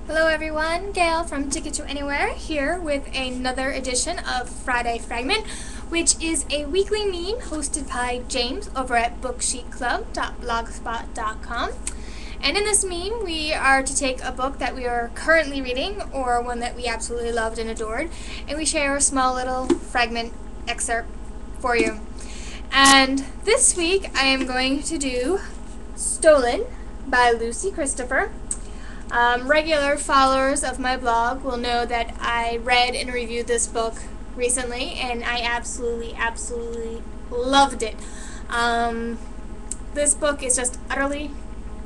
Hello everyone, Gail from Ticket to Anywhere here with another edition of Friday Fragment, which is a weekly meme hosted by James over at booksheetclub.blogspot.com. And in this meme, we are to take a book that we are currently reading or one that we absolutely loved and adored, and we share a small little fragment excerpt for you. And this week I am going to do Stolen by Lucy Christopher. Regular followers of my blog will know that I read and reviewed this book recently, and I absolutely loved it. This book is just utterly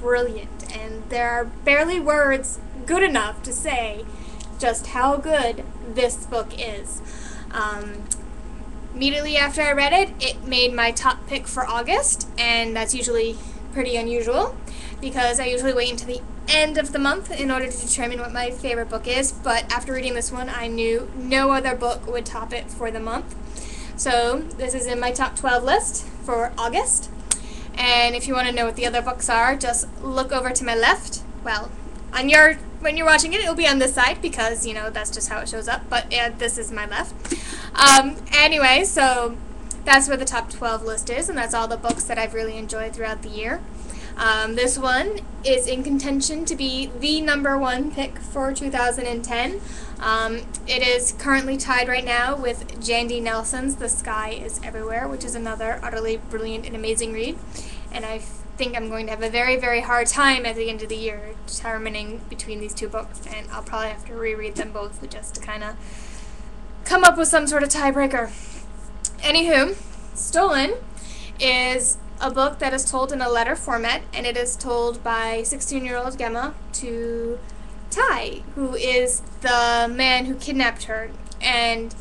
brilliant, and there are barely words good enough to say just how good this book is. Immediately after I read it, it made my top pick for August, and that's usually pretty unusual because I usually wait until the end of the month in order to determine what my favorite book is, but after reading this one I knew no other book would top it for the month. So this is in my top 12 list for August, and if you want to know what the other books are, just look over to my left. Well, when you're watching it, it'll be on this side because, you know, that's just how it shows up, but this is my left. Anyway, so that's where the top 12 list is, and that's all the books that I've really enjoyed throughout the year. This one is in contention to be the #1 pick for 2010. It is currently tied right now with Jandy Nelson's The Sky is Everywhere, which is another utterly brilliant and amazing read. And I think I'm going to have a very hard time at the end of the year determining between these two books, and I'll probably have to reread them both just to kind of come up with some sort of tiebreaker. Anywho, Stolen is a book that is told in a letter format, and it is told by 16-year-old Gemma to Tai, who is the man who kidnapped her. And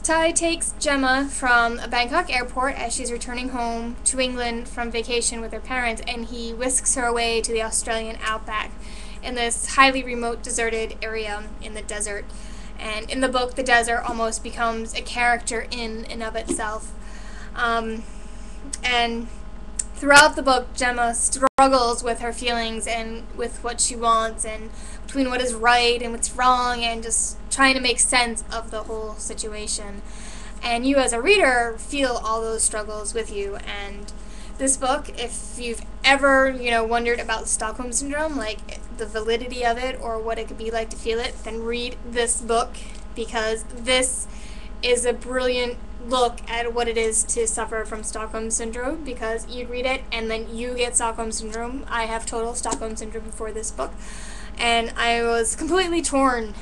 Tai takes Gemma from a Bangkok airport as she's returning home to England from vacation with her parents, and he whisks her away to the Australian outback in this highly remote, deserted area in the desert. And in the book, the desert almost becomes a character in and of itself. And throughout the book, Gemma struggles with her feelings and with what she wants, and between what is right and what's wrong, and just trying to make sense of the whole situation. And you as a reader feel all those struggles with you. And this book, if you've ever, wondered about Stockholm Syndrome, like the validity of it or what it could be like to feel it, then read this book, because this is a brilliant look at what it is to suffer from Stockholm Syndrome, because you read it and then you get Stockholm Syndrome. I have total Stockholm Syndrome before this book, and I was completely torn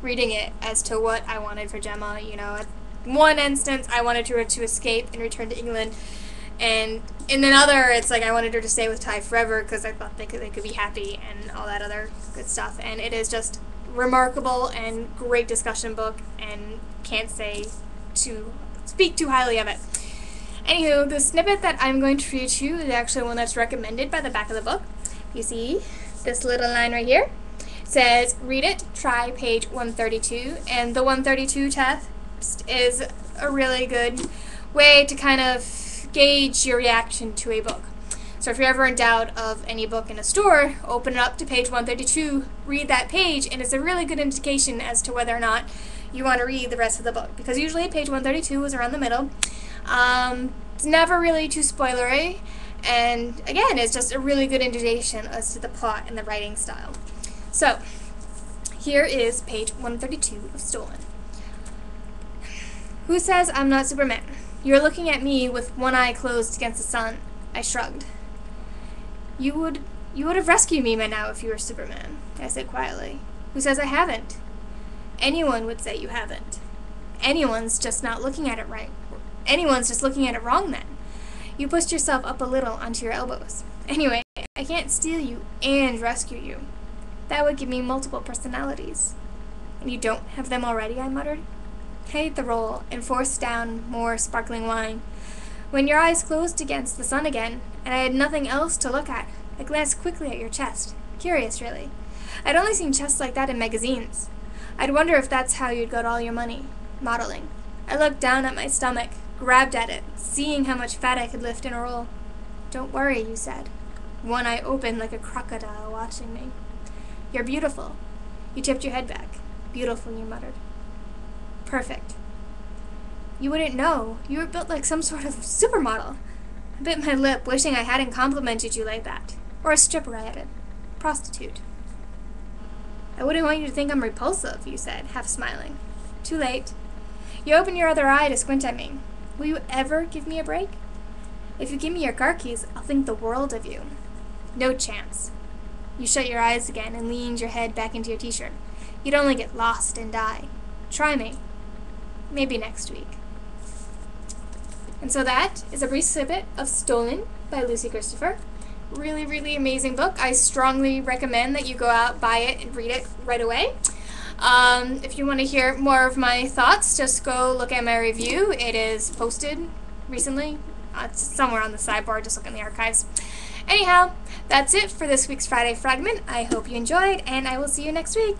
reading it as to what I wanted for Gemma. At one instance I wanted her to escape and return to England, and in another it's like I wanted her to stay with Tai forever because I thought they could be happy and all that other good stuff. And it is just remarkable and great discussion book, and can't speak too highly of it. Anywho, the snippet that I'm going to read to you is actually one that's recommended by the back of the book. You see this little line right here? It says, "Read it, try page 132, and the 132 test is a really good way to kind of gauge your reaction to a book. So if you're ever in doubt of any book in a store, open it up to page 132, read that page, and it's a really good indication as to whether or not you want to read the rest of the book, because usually page 132 is around the middle. It's never really too spoilery, and again, it's just a really good indication as to the plot and the writing style. So here is page 132 of Stolen. "Who says I'm not Superman? You're looking at me with one eye closed against the sun." I shrugged. You would have rescued me by now if you were Superman," I said quietly. "Who says I haven't?" "Anyone would say you haven't. Anyone's just not looking at it right. Anyone's just looking at it wrong then. You pushed yourself up a little onto your elbows. Anyway, I can't steal you and rescue you. That would give me multiple personalities." "And you don't have them already?" I muttered. I ate the roll and forced down more sparkling wine. "When your eyes closed against the sun again, and I had nothing else to look at, I glanced quickly at your chest. Curious, really. I'd only seen chests like that in magazines. I'd wonder if that's how you'd got all your money. Modeling. I looked down at my stomach, grabbed at it, seeing how much fat I could lift in a roll. 'Don't worry,' you said, one eye open like a crocodile watching me. 'You're beautiful. You tipped your head back. Beautiful, you muttered. Perfect. You wouldn't know. You were built like some sort of supermodel. I bit my lip, wishing I hadn't complimented you like that. Or a stripper, I added. Prostitute. I wouldn't want you to think I'm repulsive, you said, half smiling. Too late. You open your other eye to squint at me. Will you ever give me a break? If you give me your car keys, I'll think the world of you. No chance. You shut your eyes again and leaned your head back into your t-shirt. You'd only get lost and die. Try me. Maybe next week. And so that is a brief snippet of Stolen by Lucy Christopher. Really, really amazing book. I strongly recommend that you go out, buy it, and read it right away. If you want to hear more of my thoughts, just go look at my review. It is posted recently. It's somewhere on the sidebar. Just look in the archives. Anyhow, that's it for this week's Friday Fragment. I hope you enjoyed, and I will see you next week.